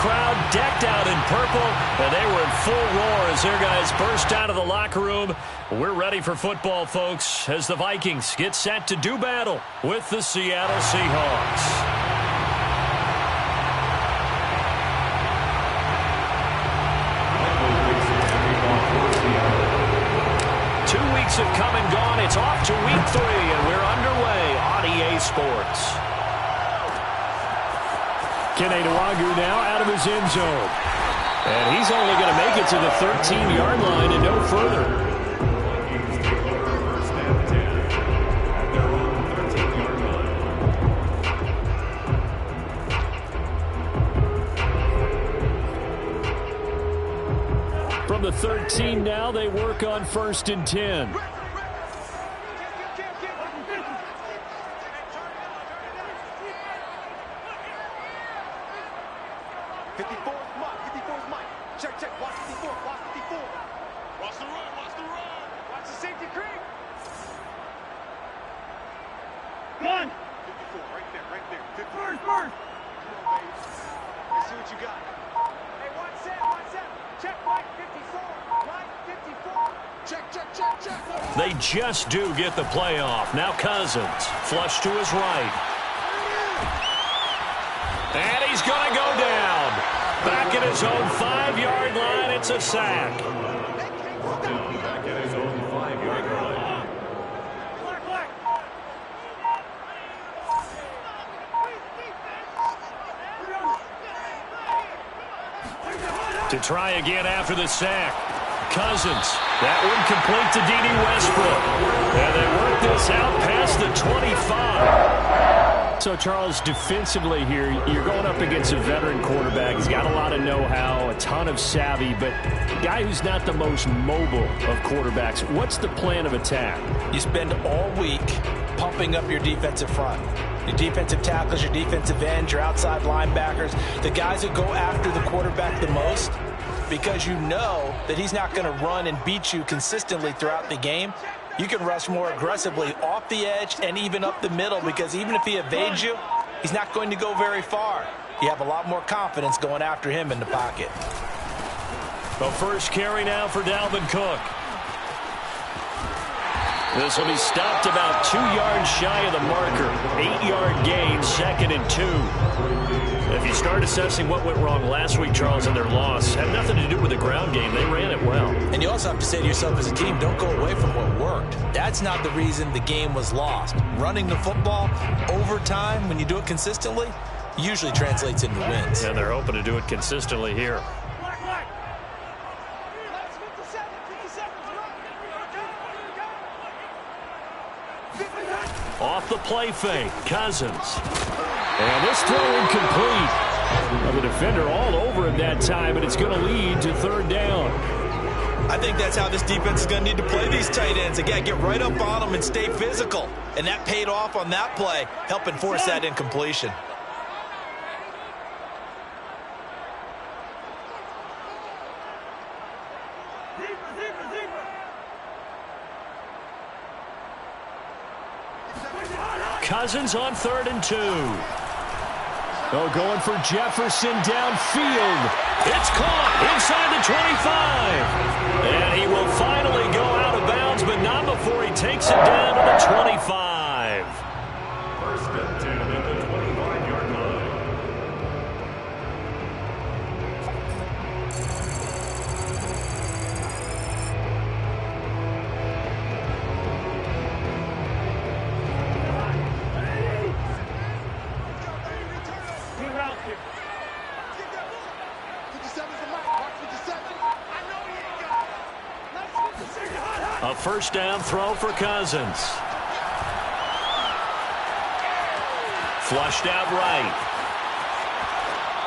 crowd decked out in purple, and they were in full roar as their guys burst out of the locker room. We're ready for football, folks, as the Vikings get set to do battle with the Seattle Seahawks. 2 weeks have come and gone. It's off to week 3, and we're underway on EA Sports. Kene Nwangwu now out of his end zone. And he's only going to make it to the 13-yard line and no further. From the 13 now, they work on 1st and 10. They just do get the playoff. Now Cousins, flush to his right. And he's going to go down. Back at his own 5-yard line, it's a sack. To try again after the sack. Cousins, that one complete to D.D. Westbrook. And they work this out past the 25. So, Charles, defensively here, you're going up against a veteran quarterback. He's got a lot of know-how, a ton of savvy, but a guy who's not the most mobile of quarterbacks. What's the plan of attack? You spend all week pumping up your defensive front. Your defensive tackles, your defensive ends, your outside linebackers, the guys who go after the quarterback the most, because you know that he's not going to run and beat you consistently throughout the game. You can rush more aggressively off the edge and even up the middle, because even if he evades you, he's not going to go very far. You have a lot more confidence going after him in the pocket. The first carry now for Dalvin Cook. This will be stopped about 2 yards shy of the marker. 8-yard gain, 2nd and 2. If you start assessing what went wrong last week, Charles, in their loss, had nothing to do with the ground game. They ran it well. And you also have to say to yourself as a team, don't go away from what worked. That's not the reason the game was lost. Running the football over time, when you do it consistently, usually translates into wins. And they're hoping to do it consistently here. Off the play fake, Cousins. And this throw incomplete. Well, the defender all over him that time, and it's going to lead to 3rd down. I think that's how this defense is going to need to play these tight ends. Again, get right up on them and stay physical. And that paid off on that play, helping force that incompletion. Cousins on 3rd and 2. Oh, going for Jefferson downfield. It's caught inside the 25. And he will finally go out of bounds, but not before he takes it down to the 25. First and 10 at the 25-yard line. A first down throw for Cousins. Flushed out right.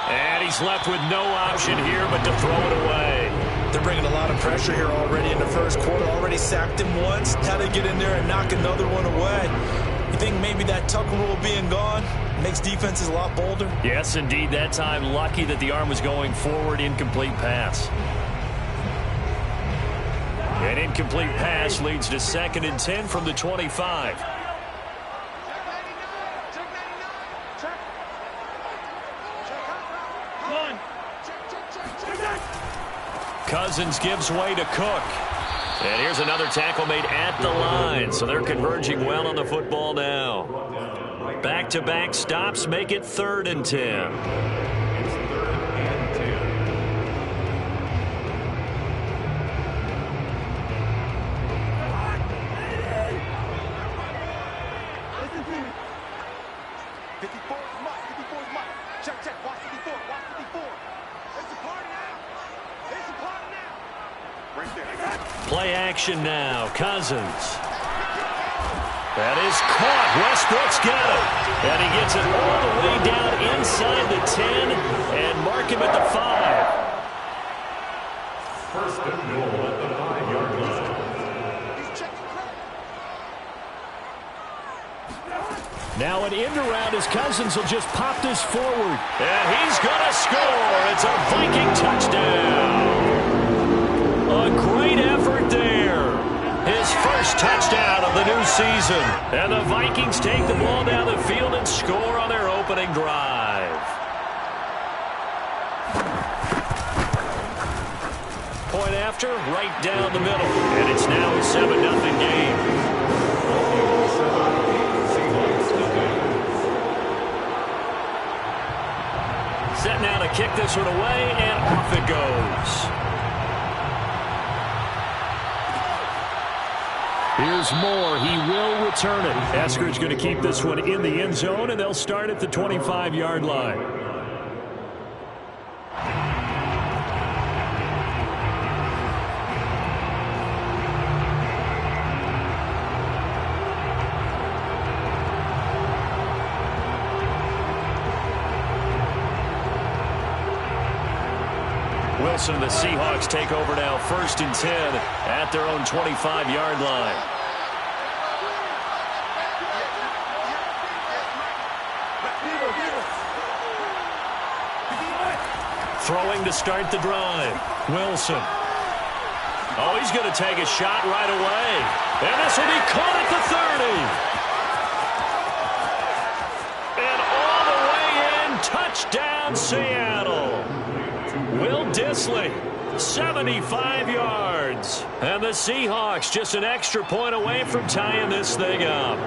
And he's left with no option here but to throw it away. They're bringing a lot of pressure here already in the first quarter. Already sacked him once. Now they get in there and knock another one away. You think maybe that Tucker rule being gone makes defenses a lot bolder? Yes, indeed. That time, lucky that the arm was going forward. Incomplete pass. An incomplete pass leads to 2nd and 10 from the 25. Cousins gives way to Cook. And here's another tackle made at the line. So they're converging well on the football now. Back-to-back stops make it 3rd and 10. Play action now. Cousins. That is caught. Westbrook's got it. And he gets it all the way down inside the 10 and mark him at the 5. First and goal at the 5-yard line. Now an end around as Cousins will just pop this forward. And he's going to score. It's a Viking touchdown. A great effort there. His first touchdown of the new season. And the Vikings take the ball down the field and score on their opening drive. Point after, right down the middle. And it's now a 7-0 game. Set now to kick this one away, and off it goes. Here's Moore. He will return it. Eskridge going to keep this one in the end zone, and they'll start at the 25-yard line. Wilson and the Seahawks take over now, 1st and 10 at their own 25-yard line. Throwing to start the drive. Wilson. Oh, he's going to take a shot right away. And this will be caught at the 30. And all the way in, touchdown Seattle. Will Dissly, 75 yards. And the Seahawks just an extra point away from tying this thing up.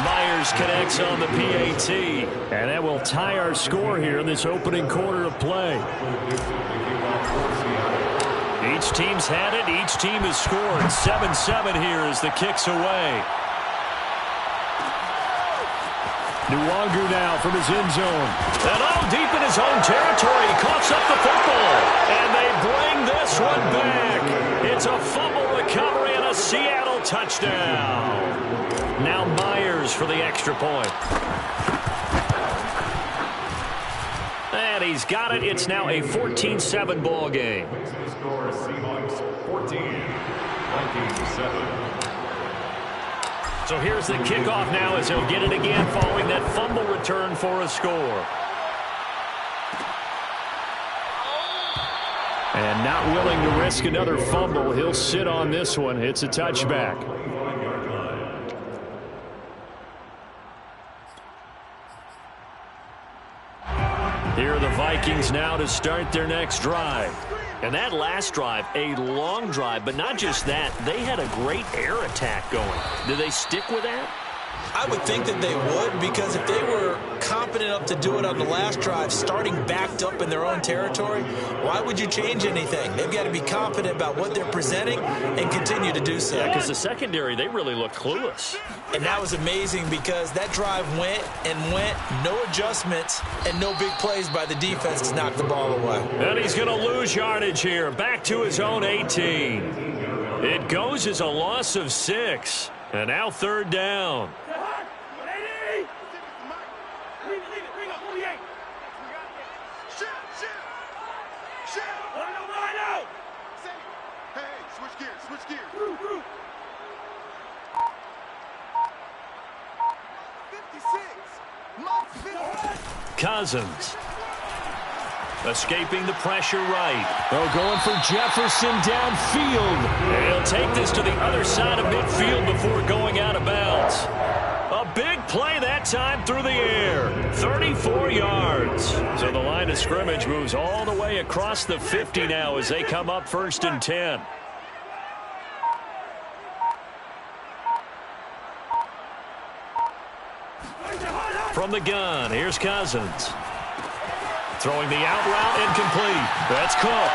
Myers connects on the PAT. And that will tie our score here in this opening quarter of play. Each team's had it. Each team has scored. 7-7 here as the kick's away. Nwangu now from his end zone. And all deep in his own territory. He coughs up the football. And they bring this one back. It's a fumble recovery and a Seattle touchdown. Now Myers for the extra point. And he's got it. It's now a 14-7 ball game. Score Seahawks 14, 19-7. So here's the kickoff now as he'll get it again following that fumble return for a score. And not willing to risk another fumble, he'll sit on this one. It's a touchback. Here are the Vikings now to start their next drive. And that last drive, a long drive, but not just that, they had a great air attack going. Do they stick with that? I would think that they would, because if they were confident enough to do it on the last drive, starting backed up in their own territory, why would you change anything? They've got to be confident about what they're presenting and continue to do so. Yeah, because the secondary, they really looked clueless. And that was amazing because that drive went and went, no adjustments, and no big plays by the defense to knock the ball away. And he's going to lose yardage here, back to his own 18. It goes as a loss of 6, and now 3rd down. Cousins. Escaping the pressure right. Oh, going for Jefferson downfield. And he'll take this to the other side of midfield before going out of bounds. A big play that time through the air. 34 yards. So the line of scrimmage moves all the way across the 50 now as they come up 1st and 10. From the gun, here's Cousins. Throwing the out route, incomplete. That's Cook.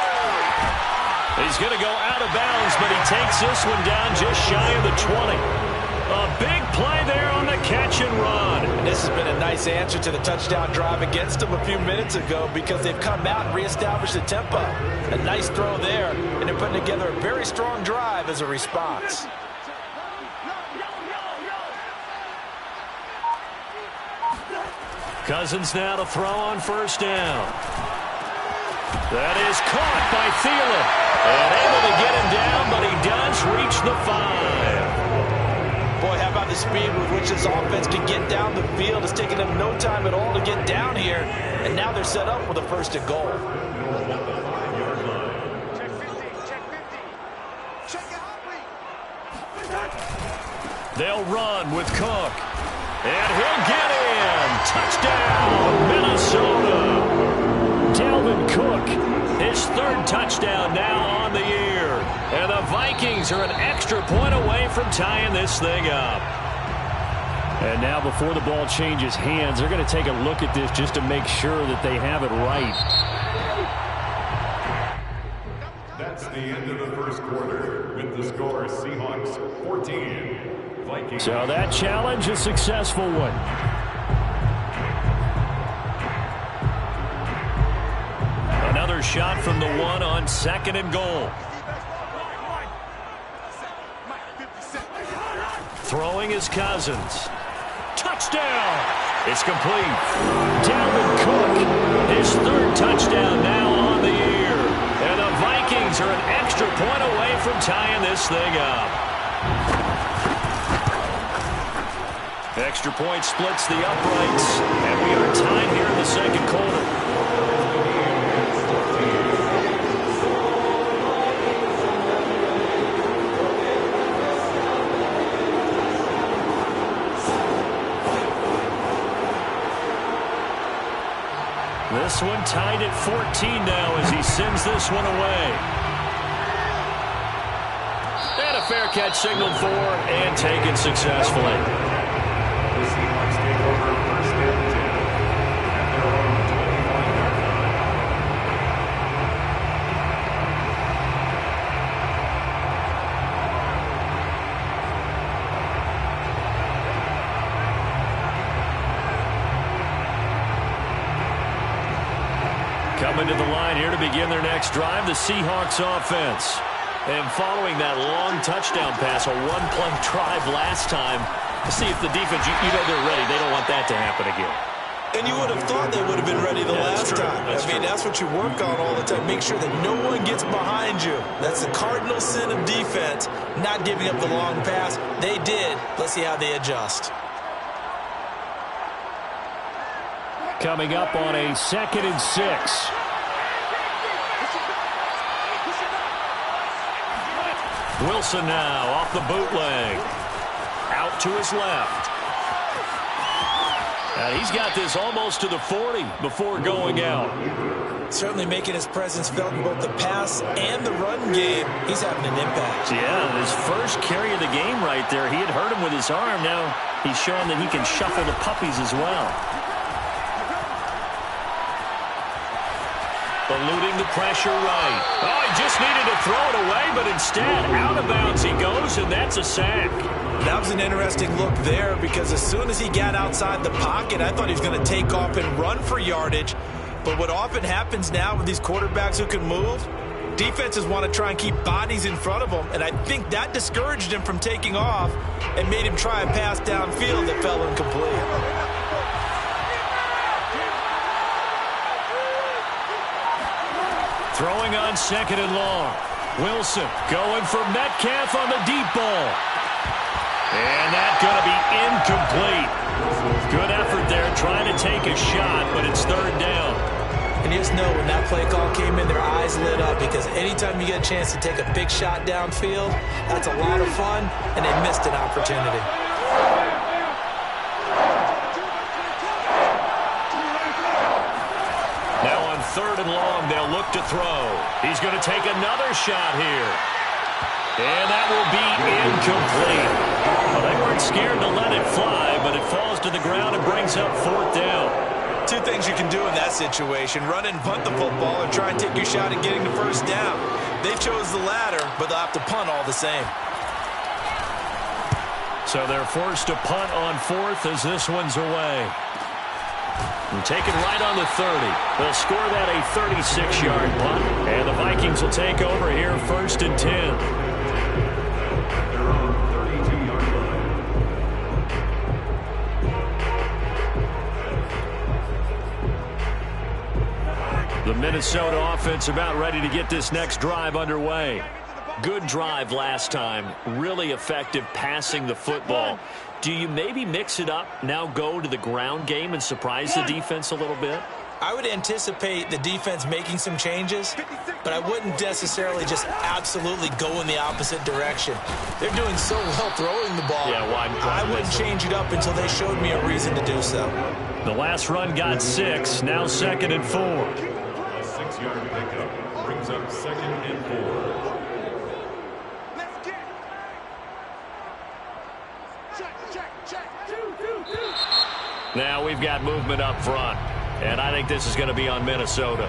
He's going to go out of bounds, but he takes this one down just shy of the 20. A big play there on the catch and run. And this has been a nice answer to the touchdown drive against them a few minutes ago because they've come out and reestablished the tempo. A nice throw there, and they're putting together a very strong drive as a response. Cousins now to throw on 1st down. That is caught by Thielen. And able to get him down, but he does reach the 5. Boy, how about the speed with which this offense can get down the field? It's taken them no time at all to get down here. And now they're set up with a 1st and goal. They'll run with Cook. And he'll get in. Touchdown, Minnesota. Dalvin Cook, his 3rd touchdown now on the year. And the Vikings are an extra point away from tying this thing up. And now before the ball changes hands, they're going to take a look at this just to make sure that they have it right. That's the end of the 1st quarter with the score Seahawks 14. Vikings. So that challenge, a successful one. Another shot from the 1 on 2nd and goal. Throwing is Cousins. Touchdown! It's complete. Dalvin Cook, his 3rd touchdown now on the year. And the Vikings are an extra point away from tying this thing up. Extra point splits the uprights, and we are tied here in the 2nd quarter. This one tied at 14 now as he sends this one away. And a fair catch signaled for and taken successfully. The Seahawks take over 1st and 10 at their own 21-yard line. Coming to the line here to begin their next drive, the Seahawks offense. And following that long touchdown pass, a one-play drive last time, to see if the defense, you know they're ready. They don't want that to happen again. And you would have thought they would have been ready the last time. I mean, that's what you work on all the time. Make sure that no one gets behind you. That's the cardinal sin of defense, not giving up the long pass. They did. Let's see how they adjust. Coming up on a 2nd and 6. Wilson now off the bootleg. Out to his left. And he's got this almost to the 40 before going out. Certainly making his presence felt in both the pass and the run game. He's having an impact. Yeah, his first carry of the game right there. He had hurt him with his arm. Now he's showing that he can shuffle the puppies as well. Eluding the pressure right. Oh, he just needed to throw it away, but instead, out of bounds he goes, and that's a sack. That was an interesting look there because as soon as he got outside the pocket, I thought he was going to take off and run for yardage. But what often happens now with these quarterbacks who can move, defenses want to try and keep bodies in front of them, and I think that discouraged him from taking off and made him try a pass downfield that fell incomplete. Throwing on 2nd and long. Wilson going for Metcalf on the deep ball. And that's going to be incomplete. Good effort there trying to take a shot, but it's 3rd down. And you just know when that play call came in, their eyes lit up because anytime you get a chance to take a big shot downfield, that's a lot of fun, and they missed an opportunity. and long. They'll look to throw. He's going to take another shot here. And that will be incomplete. Well, they weren't scared to let it fly, but it falls to the ground and brings up 4th down. Two things you can do in that situation: run and punt the football, or try and take your shot at getting the first down. They chose the latter, but they'll have to punt all the same. So they're forced to punt on 4th as this one's away. And take it right on the 30. They'll score that a 36-yard punt, and the Vikings will take over here 1st and 10. The Minnesota offense about ready to get this next drive underway. Good drive last time. Really effective passing the football. Do you maybe mix it up, now go to the ground game and surprise the defense a little bit? I would anticipate the defense making some changes, but I wouldn't necessarily just absolutely go in the opposite direction. They're doing so well throwing the ball. Yeah, I wouldn't change it up until they showed me a reason to do so. The last run got 6, now 2nd and 4. A 6-yard pickup brings up 2nd and 4. Now we've got movement up front, and I think this is going to be on Minnesota.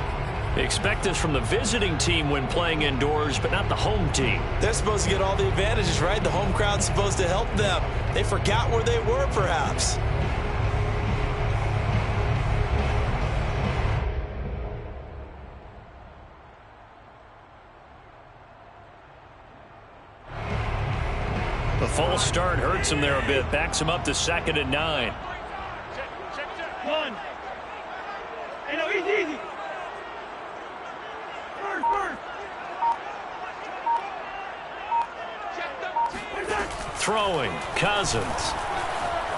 Expect this from the visiting team when playing indoors, but not the home team. They're supposed to get all the advantages, right? The home crowd's supposed to help them. They forgot where they were, perhaps. The false start hurts him there a bit, backs him up to 2nd and 9. One. Hey, no, easy. First. Throwing, Cousins.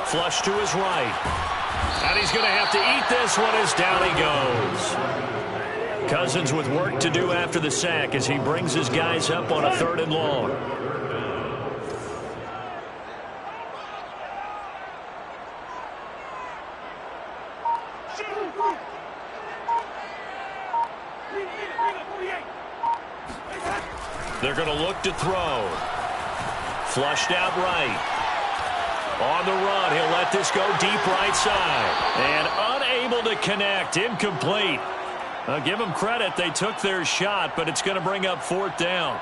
Flush to his right. And he's going to have to eat this one as down he goes. Cousins with work to do after the sack as he brings his guys up on a 3rd and long. They're going to look to throw. Flushed out right. On the run, he'll let this go deep right side. And unable to connect. Incomplete. I'll give them credit. They took their shot, but it's going to bring up 4th down.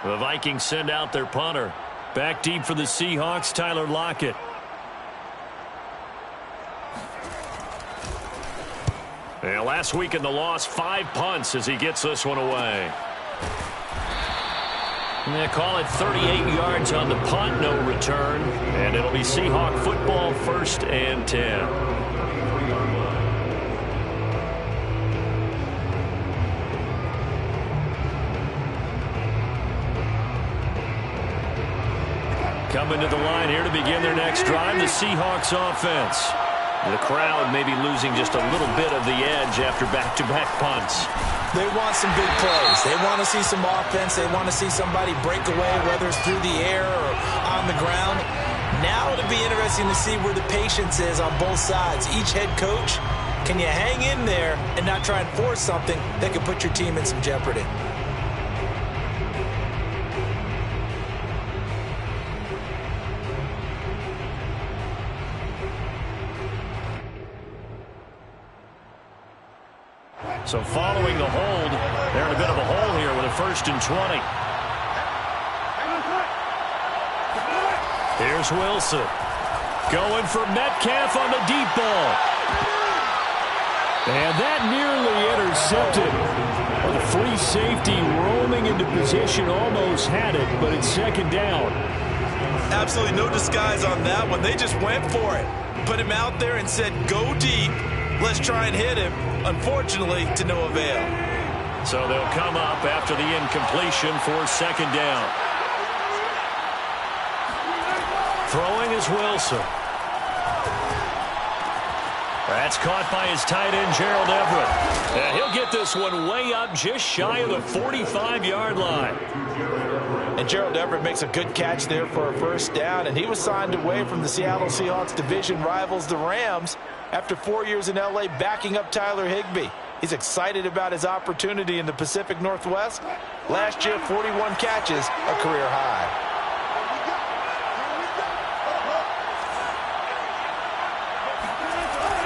The Vikings send out their punter. Back deep for the Seahawks, Tyler Lockett. And last week in the loss, 5 punts as he gets this one away. And they call it 38 yards on the punt, no return. And it'll be Seahawk football, 1st and 10. Coming to the line here to begin their next drive, the Seahawks offense. The crowd may be losing just a little bit of the edge after back-to-back punts. They want some big plays. They want to see some offense. They want to see somebody break away, whether it's through the air or on the ground. Now it'll be interesting to see where the patience is on both sides. Each head coach, can you hang in there and not try and force something that could put your team in some jeopardy? So following the hold, they're in a bit of a hole here with a 1st and 20. Here's Wilson. Going for Metcalf on the deep ball. And that nearly intercepted. Well, the free safety roaming into position almost had it, but it's 2nd down. Absolutely no disguise on that one. They just went for it. Put him out there and said, go deep. Let's try and hit him. Unfortunately, to no avail. So they'll come up after the incompletion for 2nd down. Throwing is Wilson. That's caught by his tight end, Gerald Everett. And he'll get this one way up just shy of the 45-yard line. And Gerald Everett makes a good catch there for a 1st down, and he was signed away from the Seattle Seahawks division rivals, the Rams, after 4 years in L.A. backing up Tyler Higbee. He's excited about his opportunity in the Pacific Northwest. Last year, 41 catches, a career high.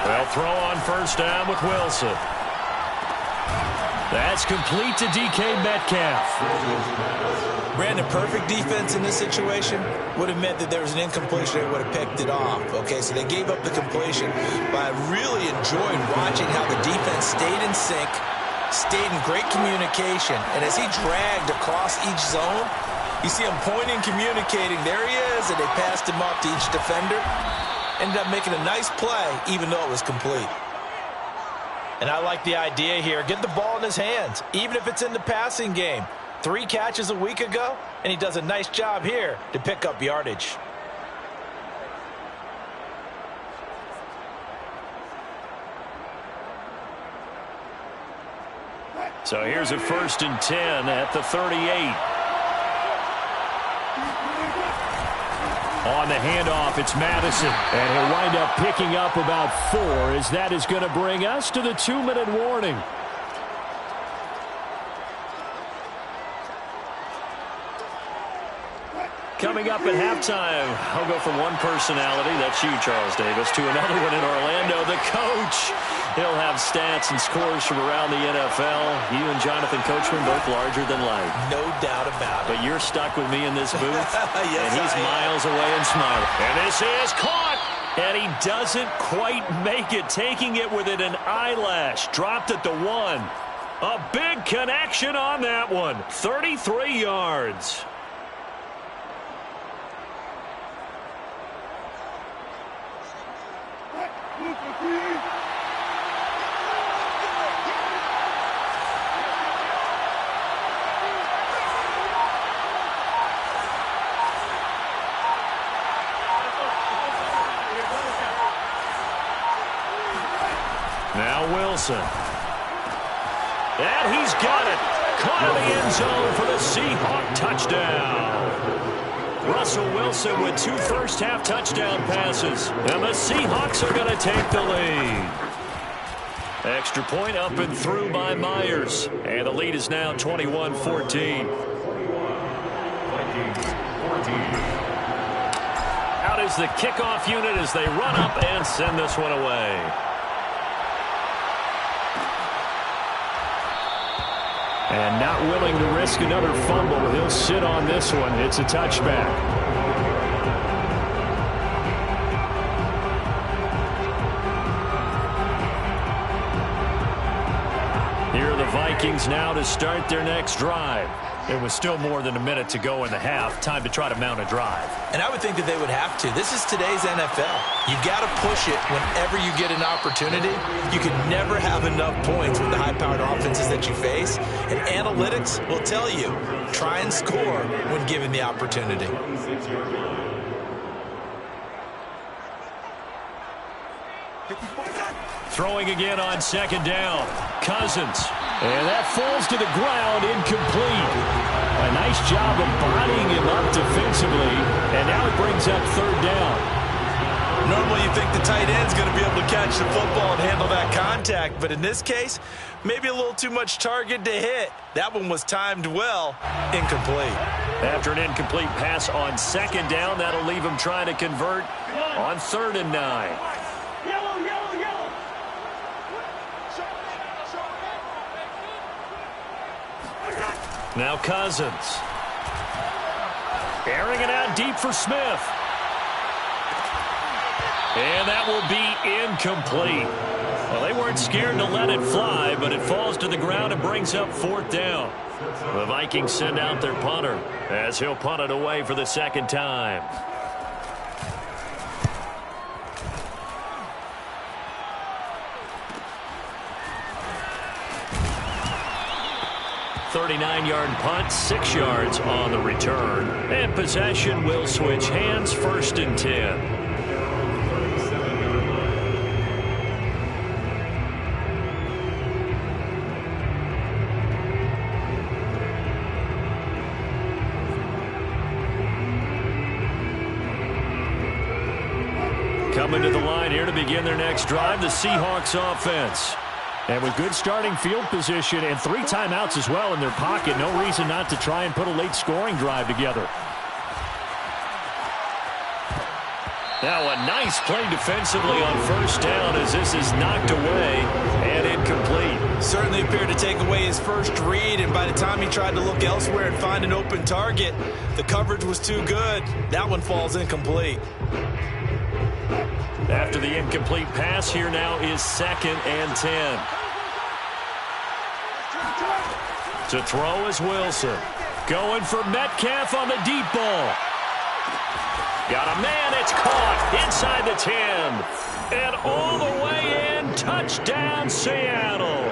They'll throw on first down with Wilson. That's complete to DK Metcalf. Brandon, perfect defense in this situation would have meant that there was an incompletion. They would have picked it off. Okay, so they gave up the completion, but I really enjoyed watching how the defense stayed in sync, stayed in great communication, and as he dragged across each zone, you see him pointing, communicating. There he is, and they passed him up to each defender. Ended up making a nice play, even though it was complete. And I like the idea here. Get the ball in his hands, even if it's in the passing game. 3 catches a week ago, and he does a nice job here to pick up yardage. So here's a 1st and 10 at the 38. On the handoff, it's Madison. And he'll wind up picking up about 4 as that is going to bring us to the 2-minute warning. Coming up at halftime, I'll go from one personality, that's you, Charles Davis, to another one in Orlando, the coach. He'll have stats and scores from around the NFL. You and Jonathan Coachman both larger than life. No doubt about it. But you're stuck with me in this booth, yes, and he's miles away and smiling. And this is caught, and he doesn't quite make it, taking it within an eyelash. Dropped at the 1. A big connection on that one, 33 yards. Now Wilson. And he's got it. Caught in the end zone for the Seahawk touchdown. Russell Wilson with 2 first-half touchdown passes. And the Seahawks are going to take the lead. Extra point up and through by Myers. And the lead is now 21-14. Out is the kickoff unit as they run up and send this one away. And not willing to risk another fumble. He'll sit on this one. It's a touchback. Here are the Vikings now to start their next drive. There was still more than a minute to go in the half. Time to try to mount a drive. And I would think that they would have to. This is today's NFL. You got to push it whenever you get an opportunity. You can never have enough points with the high-powered offenses that you face. And analytics will tell you, try and score when given the opportunity. Throwing again on 2nd down. Cousins. And that falls to the ground, incomplete. A nice job of bodying him up defensively. And now it brings up 3rd down. Normally you think the tight end's going to be able to catch the football and handle that contact. But in this case, maybe a little too much target to hit. That one was timed well. Incomplete. After an incomplete pass on 2nd down, that'll leave him trying to convert on 3rd and 9. Now Cousins. Airing it out deep for Smith. And that will be incomplete. Well, they weren't scared to let it fly, but it falls to the ground and brings up 4th down. The Vikings send out their punter as he'll punt it away for the 2nd time. 39-yard punt, 6 yards on the return. And possession will switch hands, 1st and 10. Coming to the line here to begin their next drive, the Seahawks offense. And with good starting field position and 3 timeouts as well in their pocket, no reason not to try and put a late scoring drive together. Now a nice play defensively on first down as this is knocked away and incomplete. Certainly appeared to take away his first read, and by the time he tried to look elsewhere and find an open target, the coverage was too good. That one falls incomplete. After the incomplete pass, here now is 2nd and 10. To throw is Wilson. Going for Metcalf on the deep ball. Got a man, it's caught inside the 10. And all the way in, touchdown Seattle.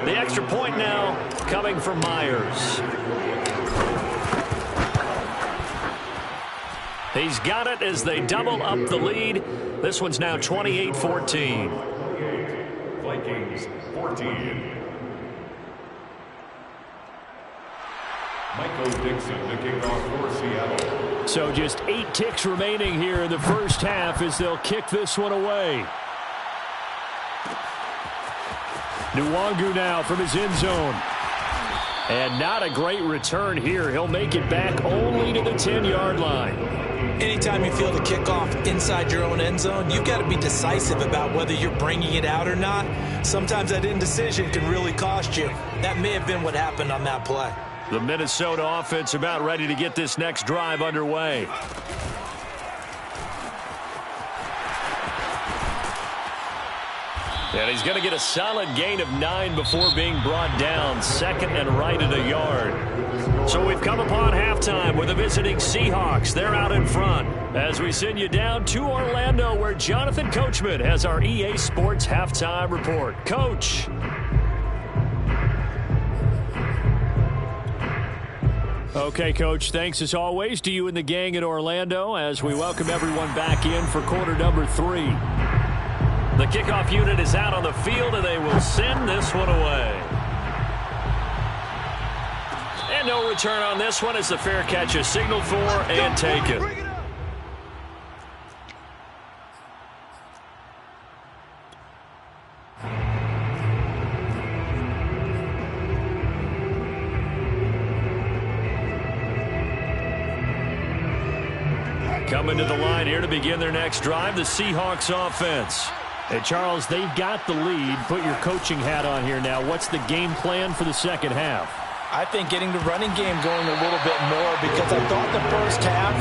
The extra point now coming from Myers. He's got it as they double up the lead. This one's now 28-14. Vikings 14. Michael Dixon, the kickoff for Seattle. So just 8 ticks remaining here in the first half as they'll kick this one away. Nwangu now from his end zone. And not a great return here. He'll make it back only to the 10-yard line. Anytime you feel the kickoff inside your own end zone, you've got to be decisive about whether you're bringing it out or not. Sometimes that indecision can really cost you. That may have been what happened on that play. The Minnesota offense about ready to get this next drive underway. And he's going to get a solid gain of 9 before being brought down. 2nd and right at a yard. So we've come upon halftime with the visiting Seahawks. They're out in front as we send you down to Orlando where Jonathan Coachman has our EA Sports halftime report. Coach. Okay, Coach, thanks as always to you and the gang in Orlando as we welcome everyone back in for quarter number 3. The kickoff unit is out on the field, and they will send this one away. And no return on this one as the fair catch is signaled for and taken. Coming to the line here to begin their next drive, the Seahawks offense. Hey, Charles, they've got the lead. Put your coaching hat on here now. What's the game plan for the second half? I think getting the running game going a little bit more because I thought the first half,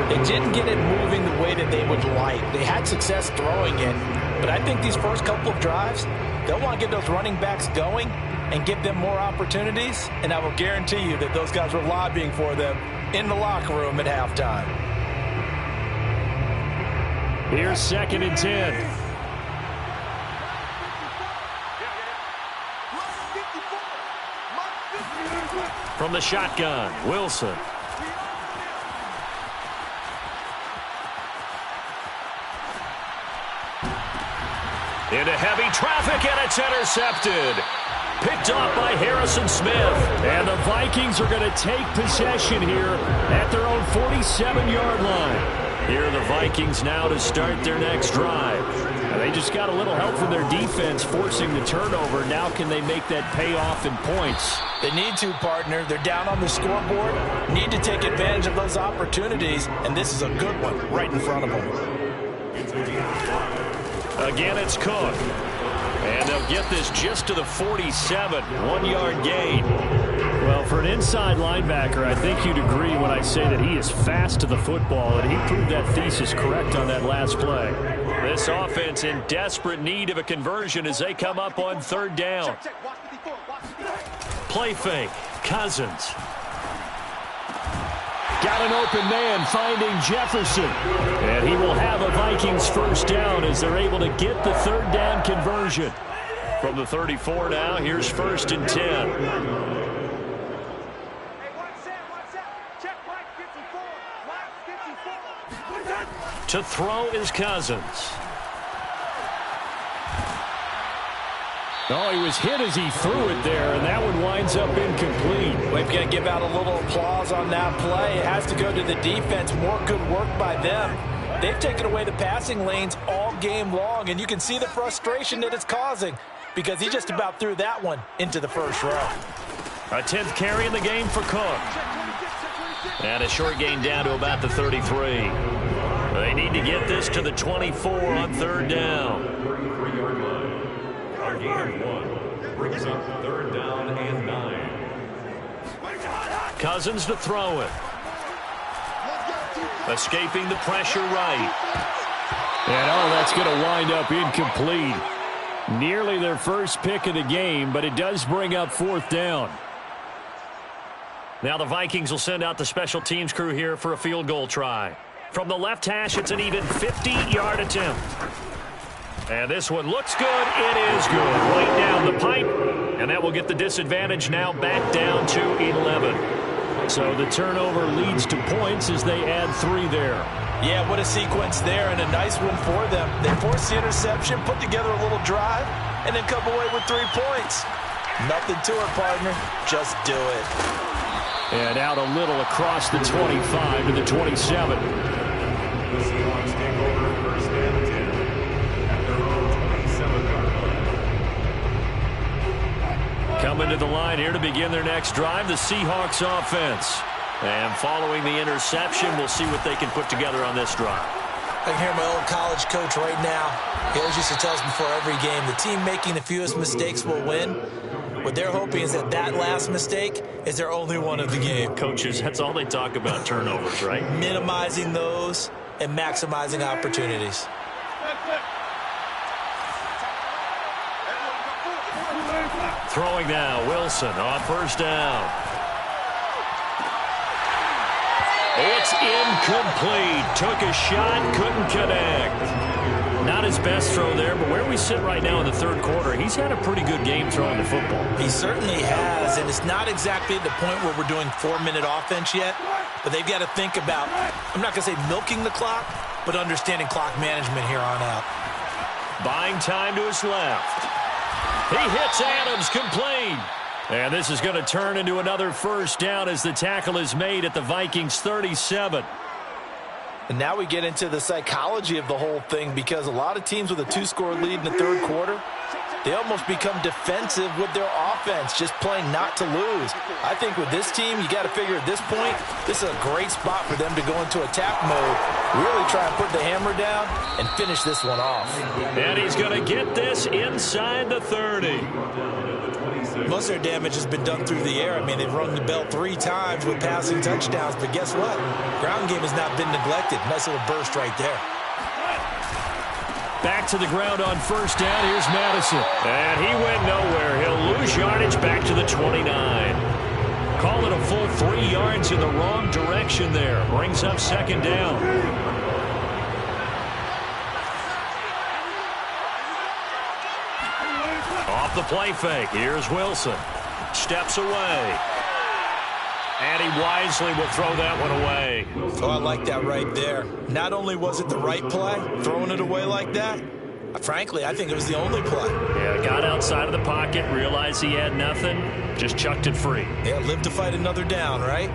they didn't get it moving the way that they would like. They had success throwing it, but I think these first couple of drives, they'll want to get those running backs going and give them more opportunities, and I will guarantee you that those guys were lobbying for them in the locker room at halftime. Here's 2nd and 10. From the shotgun, Wilson. Into heavy traffic, and it's intercepted. Picked off by Harrison Smith. And the Vikings are going to take possession here at their own 47-yard line. Here are the Vikings now to start their next drive. And they just got a little help from their defense forcing the turnover. Now can they make that pay off in points? They need to, partner. They're down on the scoreboard. Need to take advantage of those opportunities. And this is a good one right in front of them. Again, it's Cook. And they'll get this just to the 47. 1-yard gain. Well, for an inside linebacker, I think you'd agree when I say that he is fast to the football, and he proved that thesis correct on that last play. This offense in desperate need of a conversion as they come up on 3rd down. Play fake. Cousins. Got an open man finding Jefferson. And he will have a Vikings first down as they're able to get the 3rd down conversion. From the 34 now, here's 1st and 10. To throw is Cousins. Oh, he was hit as he threw it there, and that one winds up incomplete. We've got to give out a little applause on that play. It has to go to the defense. More good work by them. They've taken away the passing lanes all game long, and you can see the frustration that it's causing. because he just about threw that one into the first row. A 10th carry in the game for Cook. And a short gain down to about the 33. They need to get this to the 24 on third down. 33-yard line. Our gain of 1 brings up third down and 9. Cousins to throw it. Escaping the pressure right. And that's going to wind up incomplete. Nearly their first pick of the game, but it does bring up fourth down. Now the Vikings will send out the special teams crew here for a field goal try. From the left hash, it's an even 50-yard attempt. And this one looks good. It is good. Right down the pipe. And that will get the disadvantage now back down to 11. So the turnover leads to points as they add 3 there. Yeah, what a sequence there, and a nice one for them. They force the interception, put together a little drive, and then come away with 3 points. Nothing to it, partner. Just do it. And out a little across the 25 to the 27. The Seahawks take over first and 10 at their own 27-yard line. Coming to the line here to begin their next drive, the Seahawks offense. And following the interception, we'll see what they can put together on this drive. I can hear my old college coach right now. He always used to tell us before every game, the team making the fewest mistakes will win. What they're hoping is that last mistake is their only one of the game. Coaches, that's all they talk about, turnovers, right? Minimizing those and maximizing opportunities. Throwing now, Wilson on first down. It's incomplete. Took a shot, couldn't connect. Not his best throw there, but where we sit right now in the third quarter, he's had a pretty good game throwing the football. He certainly has, and it's not exactly at the point where we're doing 4-minute offense yet, but they've got to think about, I'm not going to say milking the clock, but understanding clock management here on out. Buying time to his left. He hits Adams, complete. And this is going to turn into another first down as the tackle is made at the Vikings 37. And now we get into the psychology of the whole thing, because a lot of teams with a 2-score lead in the third quarter, they almost become defensive with their offense, just playing not to lose. I think with this team, you got to figure at this point, this is a great spot for them to go into attack mode, really try and put the hammer down and finish this one off. And he's going to get this inside the 30. Most of their damage has been done through the air. I mean, they've rung the bell 3 times with passing touchdowns, but guess what? Ground game has not been neglected. Nice little burst right there. Back to the ground on first down. Here's Madison. And he went nowhere. He'll lose yardage back to the 29. Call it a full 3 yards in the wrong direction there. Brings up second down. Off the play fake. Here's Wilson. Steps away. And he wisely will throw that one away. Oh, I like that right there. Not only was it the right play, throwing it away like that, frankly, I think it was the only play. Yeah, got outside of the pocket, realized he had nothing, just chucked it free. Yeah, live to fight another down, right?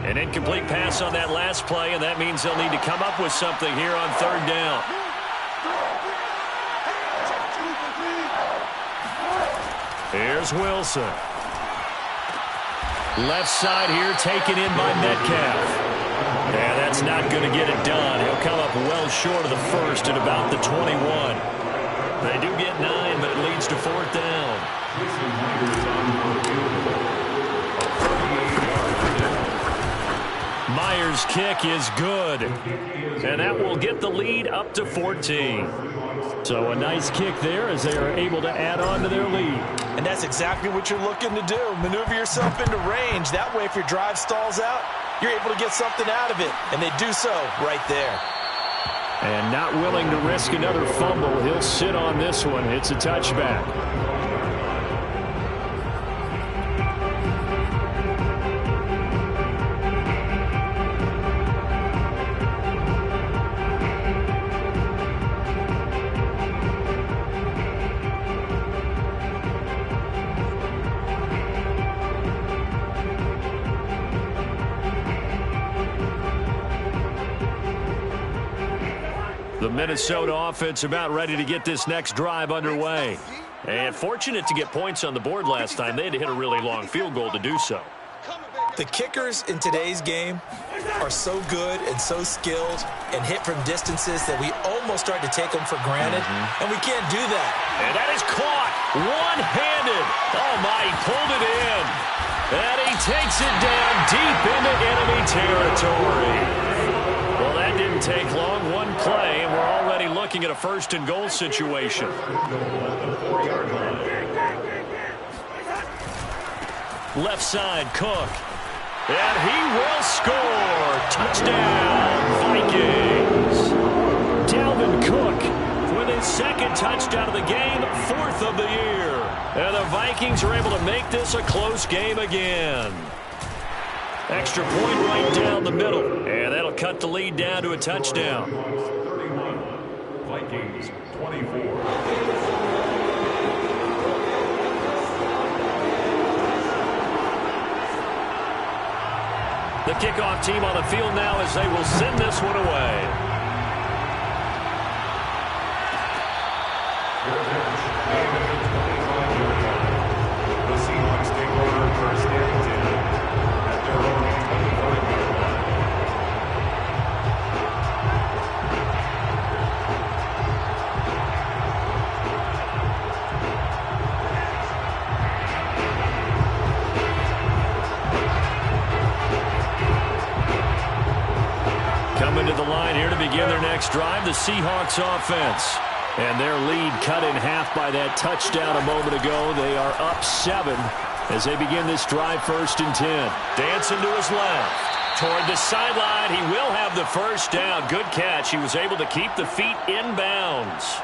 An incomplete pass on that last play, and that means they'll need to come up with something here on third down. Here's Wilson. Left side here taken in by Metcalf. And that's not going to get it done. He'll come up well short of the first at about the 21. They do get 9, but it leads to fourth down. Myers' kick is good. And that will get the lead up to 14. So a nice kick there as they are able to add on to their lead. And that's exactly what you're looking to do. Maneuver yourself into range. That way, if your drive stalls out, you're able to get something out of it. And they do so right there. And not willing to risk another fumble. He'll sit on this one. It's a touchback. The Minnesota offense about ready to get this next drive underway. And fortunate to get points on the board last time. They had to hit a really long field goal to do so. The kickers in today's game are so good and so skilled and hit from distances that we almost start to take them for granted, and we can't do that. And that is caught one-handed. Oh, my, he pulled it in. And he takes it down deep into enemy territory. Well, that didn't take long. One play, and we're already looking at a first-and-goal situation. Left side, Cook. And he will score. Touchdown, Vikings. Dalvin Cook with his second touchdown of the game, 4th of the year. And the Vikings are able to make this a close game again. Extra point right down the middle. And that'll cut the lead down to a touchdown. 31, Vikings 24. The kickoff team on the field now as they will send this one away. The Seahawks take over first and 10 at their own 25-yard line. Coming to the line here to begin their next drive, the Seahawks offense. And their lead cut in half by that touchdown a moment ago. They are up 7 as they begin this drive, 1st and 10. Dancing to his left. Toward the sideline, he will have the first down. Good catch. He was able to keep the feet in bounds.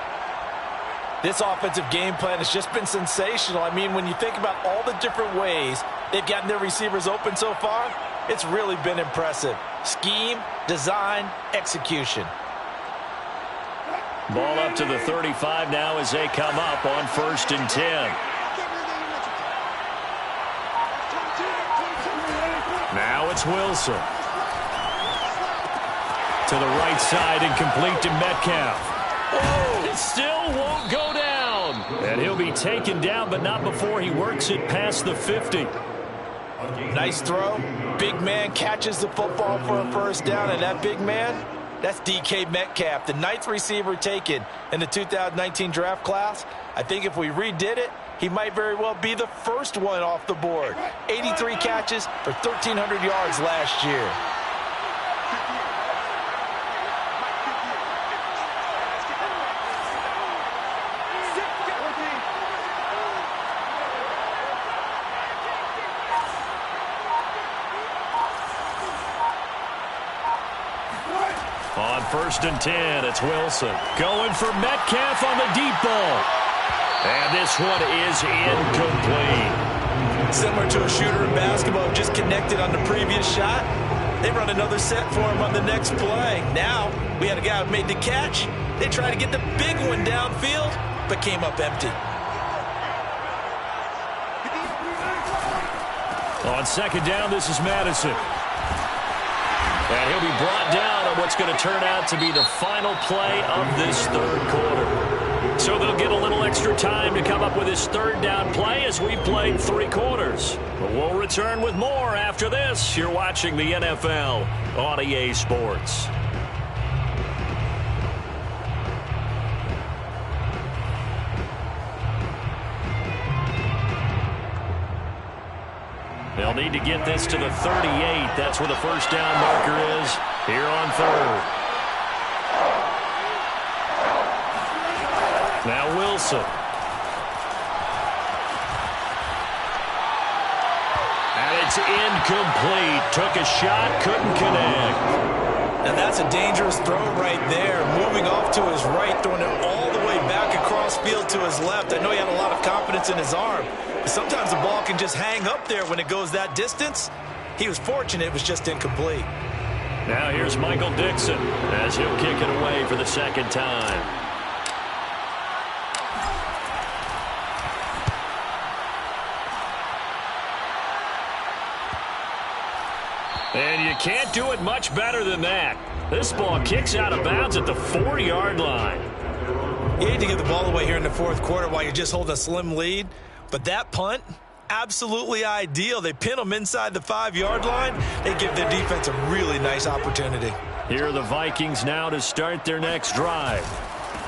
This offensive game plan has just been sensational. I mean, when you think about all the different ways they've gotten their receivers open so far, it's really been impressive. Scheme, design, execution. Ball up to the 35 now as they come up on 1st and 10. Now it's Wilson. To the right side and complete to Metcalf. Whoa, it still won't go down. And he'll be taken down, but not before he works it past the 50. Nice throw. Big man catches the football for a first down, and that big man, that's DK Metcalf, the 9th receiver taken in the 2019 draft class. I think if we redid it, he might very well be the first one off the board. 83 catches for 1,300 yards last year. On 1st and 10, it's Wilson. Going for Metcalf on the deep ball. And this one is incomplete. Similar to a shooter in basketball, just connected on the previous shot. They run another set for him on the next play. Now, we had a guy who made the catch. They tried to get the big one downfield, but came up empty. On 2nd down, this is Madison. And he'll be brought down on what's going to turn out to be the final play of this 3rd quarter. So they'll get a little extra time to come up with his 3rd down play as we played 3 quarters. But we'll return with more after this. You're watching the NFL on EA Sports. They'll need to get this to the 38. That's where the first down marker is here on 3rd. Now Wilson. And it's incomplete. Took a shot, couldn't connect. Now that's a dangerous throw right there. Moving off to his right, throwing it all the way back across field to his left. I know he had a lot of confidence in his arm. Sometimes the ball can just hang up there when it goes that distance. He was fortunate it was just incomplete. Now here's Michael Dixon as he'll kick it away for the 2nd time. And you can't do it much better than that. This ball kicks out of bounds at the 4-yard line. You hate to give the ball away here in the fourth quarter while you're just holding a slim lead, but that punt, absolutely ideal. They pin them inside the 5-yard line. They give their defense a really nice opportunity. Here are the Vikings now to start their next drive.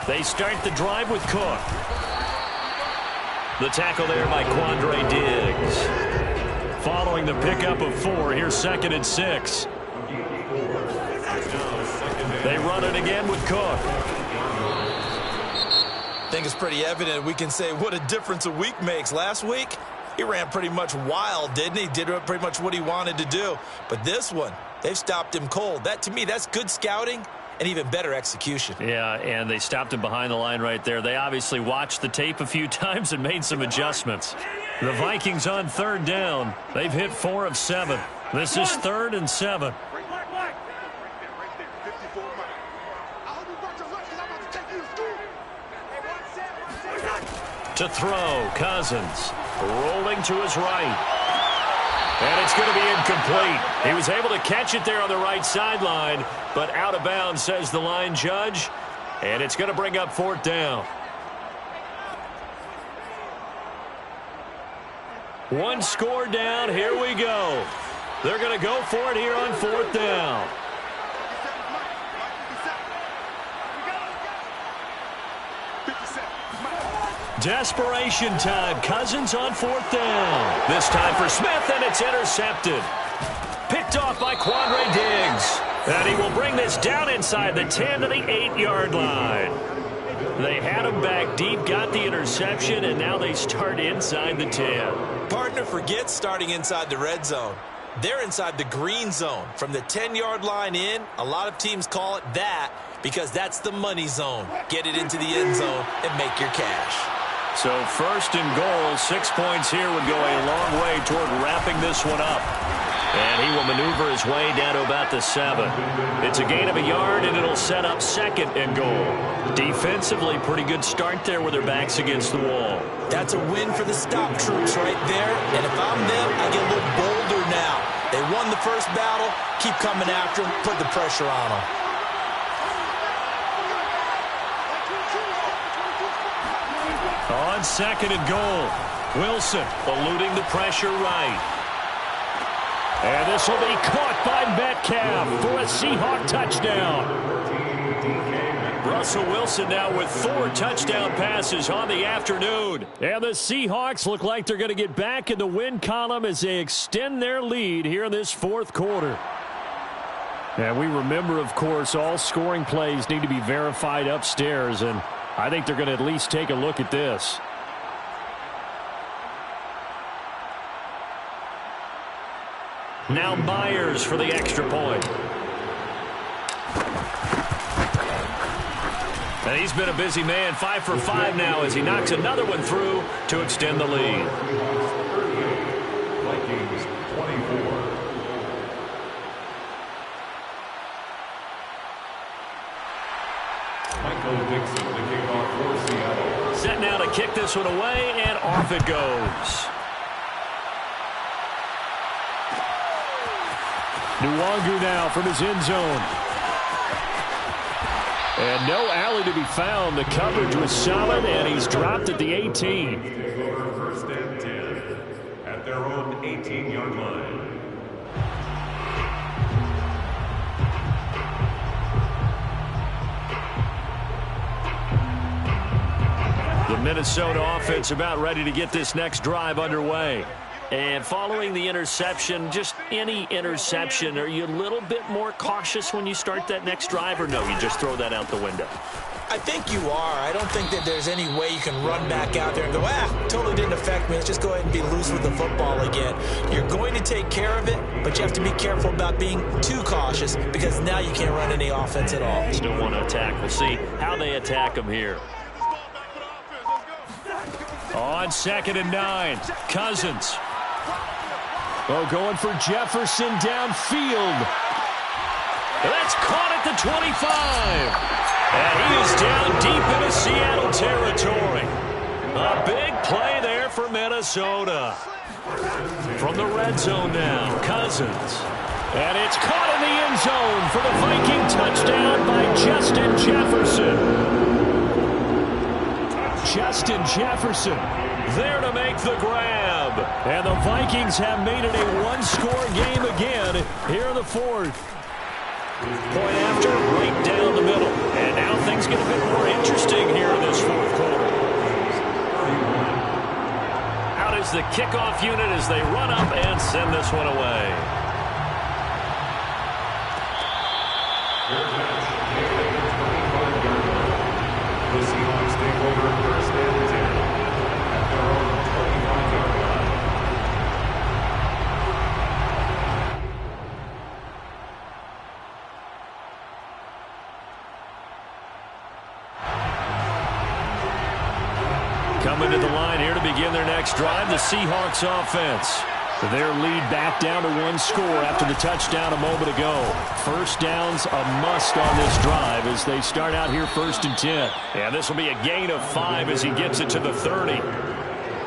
They start the drive with Cook. The tackle there by Quandre Diggs. Following the pickup of 4, here's 2nd and 6. They run it again with Cook. I think it's pretty evident. We can say what a difference a week makes. Last week, he ran pretty much wild, didn't he? Did pretty much what he wanted to do. But this one, they've stopped him cold. That, to me, that's good scouting and even better execution. Yeah, and they stopped him behind the line right there. They obviously watched the tape a few times and made some adjustments. The Vikings on 3rd down. They've hit 4 of 7. This is 3rd and 7. To throw, Cousins. Rolling to his right. And it's going to be incomplete. He was able to catch it there on the right sideline, but out of bounds, says the line judge. And it's going to bring up 4th down. One score down. Here we go. They're going to go for it here on 4th down. Desperation time. Cousins on 4th down. This time for Smith, and it's intercepted. Picked off by Quandre Diggs. And he will bring this down inside the 10 to the 8-yard line. They had him back deep, got the interception, and now they start inside the 10. Partner forgets starting inside the red zone. They're inside the green zone. From the 10-yard line in, a lot of teams call it that because that's the money zone. Get it into the end zone and make your cash. So 1st and goal, 6 points here would go a long way toward wrapping this one up. And he will maneuver his way down to about the 7. It's a gain of a yard, and it'll set up 2nd and goal. Defensively, pretty good start there with their backs against the wall. That's a win for the stop troops right there. And if I'm them, I get a little bolder now. They won the first battle. Keep coming after them. Put the pressure on them. On 2nd and goal, Wilson eluding the pressure right. And this will be caught by Metcalf for a Seahawk touchdown. Russell Wilson now with 4 touchdown passes on the afternoon. And the Seahawks look like they're going to get back in the win column as they extend their lead here in this 4th quarter. And we remember, of course, all scoring plays need to be verified upstairs, and I think they're going to at least take a look at this. Now Myers for the extra point. And he's been a busy man, 5 for 5 now as he knocks another one through to extend the lead. Vikings 24. Michael Dixon, the kickoff for Seattle. Set now to kick this one away, and off it goes. Nwangu now from his end zone. And no alley to be found. The coverage was solid, and he's dropped at the 18. Take over 1st and 10 at their own 18-yard line. The Minnesota offense about ready to get this next drive underway. And following the interception, just any interception, are you a little bit more cautious when you start that next drive, or no, you just throw that out the window? I think you are. I don't think that there's any way you can run back out there and go, totally didn't affect me. Let's just go ahead and be loose with the football again. You're going to take care of it, but you have to be careful about being too cautious because now you can't run any offense at all. Still want to attack. We'll see how they attack them here. On 2nd and 9, Cousins. Going for Jefferson downfield. That's caught at the 25. And he is down deep into Seattle territory. A big play there for Minnesota. From the red zone now, Cousins. And it's caught in the end zone for the Viking touchdown by Justin Jefferson. Justin Jefferson there to make the grab. And the Vikings have made it a one-score game again here in the fourth. Point after, right down the middle. And now things get a bit more interesting here in this fourth quarter. Out is the kickoff unit as they run up and send this one away. The Seahawks take over first and 10 at their own 25-yard line. Coming to the line here to begin their next drive, the Seahawks offense. Their lead back down to one score after the touchdown a moment ago. First down's a must on this drive as they start out here first and 10. And this will be a gain of 5 as he gets it to the 30.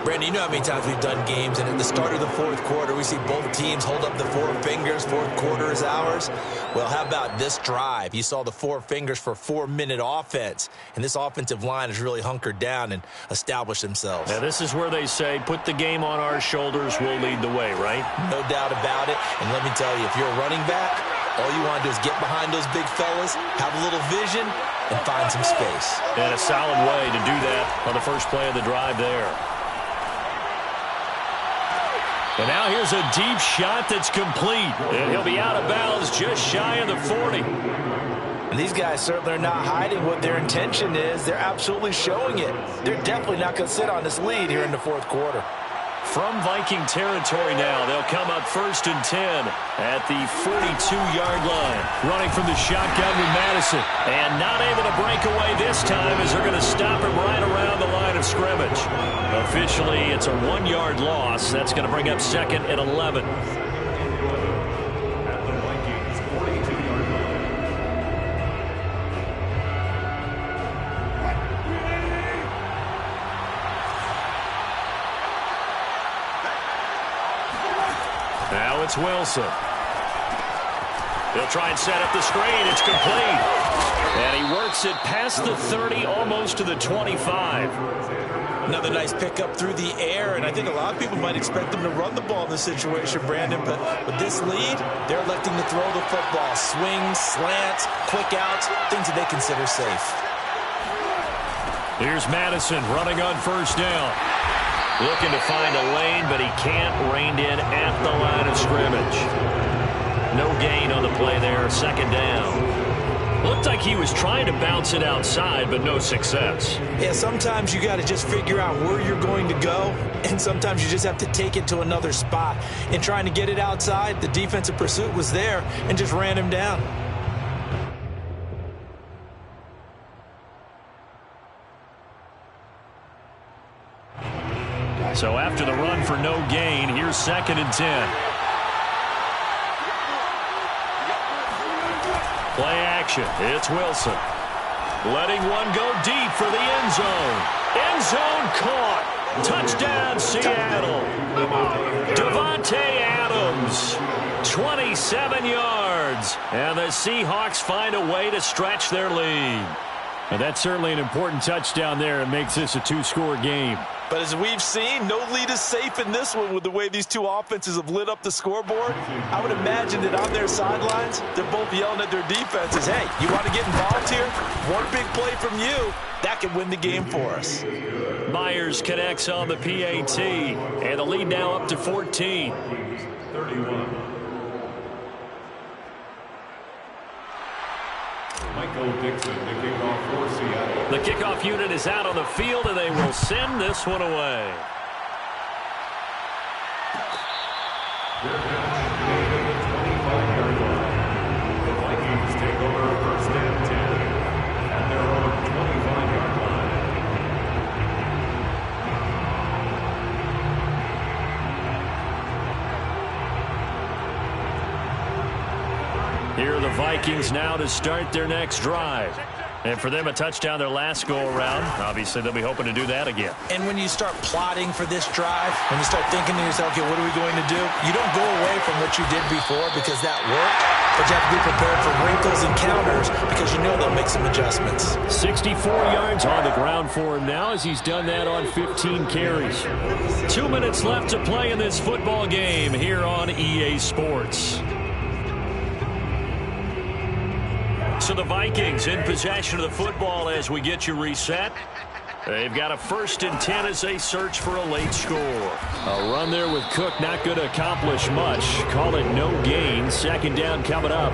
Brandon, you know how many times we've done games, and at the start of the fourth quarter, we see both teams hold up the four fingers. Fourth quarter is ours. Well, how about this drive? You saw the four fingers for 4-minute offense, and this offensive line has really hunkered down and established themselves. Now, this is where they say, put the game on our shoulders, we'll lead the way, right? No doubt about it, and let me tell you, if you're a running back, all you want to do is get behind those big fellas, have a little vision, and find some space. And a solid way to do that on the first play of the drive there. And now here's a deep shot that's complete. And he'll be out of bounds just shy of the 40. And these guys certainly are not hiding what their intention is. They're absolutely showing it. They're definitely not going to sit on this lead here in the fourth quarter. From Viking territory now, they'll come up first and 10 at the 42-yard line. Running from the shotgun with Madison. And not able to break away this time as they're going to stop him right around the line of scrimmage. Officially, it's a 1-yard loss. That's going to bring up second and 11. At the Vikings 42-yard line. Now it's Wilson. He'll try and set up the screen. It's complete. And he works it past the 30, almost to the 25. Another nice pickup through the air, and I think a lot of people might expect them to run the ball in this situation, Brandon, but with this lead, they're electing to throw the football. Swings, slants, quick outs, things that they consider safe. Here's Madison running on first down. Looking to find a lane, but he can't. Reined in at the line of scrimmage. No gain on the play there, second down. Looked like he was trying to bounce it outside, but no success. Yeah, sometimes you got to just figure out where you're going to go, and sometimes you just have to take it to another spot. In trying to get it outside, the defensive pursuit was there and just ran him down. So after the run for no gain, here's second and 10. Play action. It's Wilson. Letting one go deep for the end zone. End zone caught. Touchdown, Seattle. Davante Adams, 27 yards. And the Seahawks find a way to stretch their lead. And that's certainly an important touchdown there. It makes this a two-score game. But as we've seen, no lead is safe in this one with the way these two offenses have lit up the scoreboard. I would imagine that on their sidelines, they're both yelling at their defenses, hey, you want to get involved here? One big play from you, that can win the game for us. Myers connects on the PAT, and the lead now up to 14. 31. Michael Dixon, the kickoff for Seattle. The kickoff unit is out on the field, and they will send this one away. They're down at the 25-yard line. The Vikings take over first and 10 at their own 25-yard line. Here are the Vikings now to start their next drive. And for them, a touchdown their last go-around. Obviously, they'll be hoping to do that again. And when you start plotting for this drive, when you start thinking to yourself, okay, what are we going to do? You don't go away from what you did before because that worked, but you have to be prepared for wrinkles and counters because you know they'll make some adjustments. 64 yards on the ground for him now as he's done that on 15 carries. 2 minutes left to play in this football game here on EA Sports. So the Vikings in possession of the football as we get you reset. They've got a 1st and 10 as they search for a late score. A run there with Cook not going to accomplish much. Call it no gain. 2nd down coming up.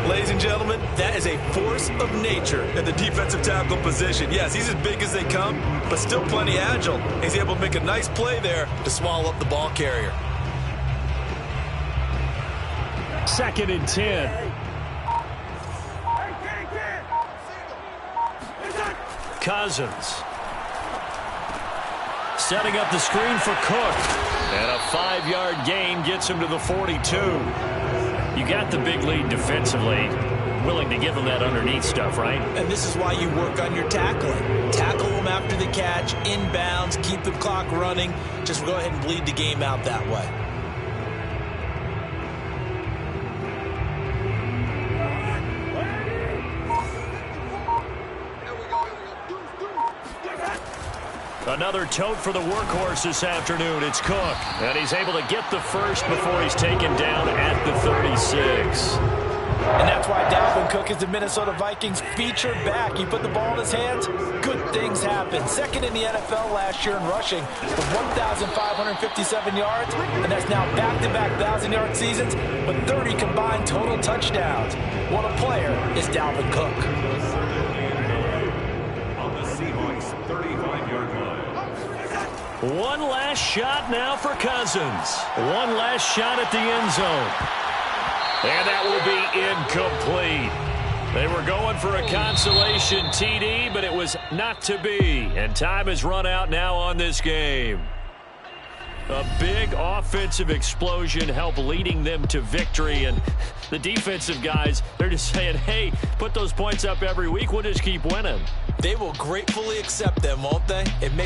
Ladies and gentlemen, that is a force of nature at the defensive tackle position. Yes, he's as big as they come, but still plenty agile. He's able to make a nice play there to swallow up the ball carrier. 2nd and 10. Cousins. Setting up the screen for Cook. And a 5-yard gain gets him to the 42. You got the big lead defensively. Willing to give him that underneath stuff, right? And this is why you work on your tackling. Tackle them after the catch, inbounds, keep the clock running. Just go ahead and bleed the game out that way. Another tote for the workhorse this afternoon. It's Cook. And he's able to get the first before he's taken down at the 36. And that's why Dalvin Cook is the Minnesota Vikings featured back. You put the ball in his hands, good things happen. 2nd in the NFL last year in rushing with 1,557 yards. And that's now back-to-back 1,000-yard seasons with 30 combined total touchdowns. What a player is Dalvin Cook. On the Seahawks 35-yard line. One last shot now for Cousins. One last shot at the end zone. And that will be incomplete. They were going for a consolation TD, but it was not to be. And time has run out now on this game. A big offensive explosion helped leading them to victory. And the defensive guys, they're just saying, hey, put those points up every week. We'll just keep winning. They will gratefully accept them, won't they? It makes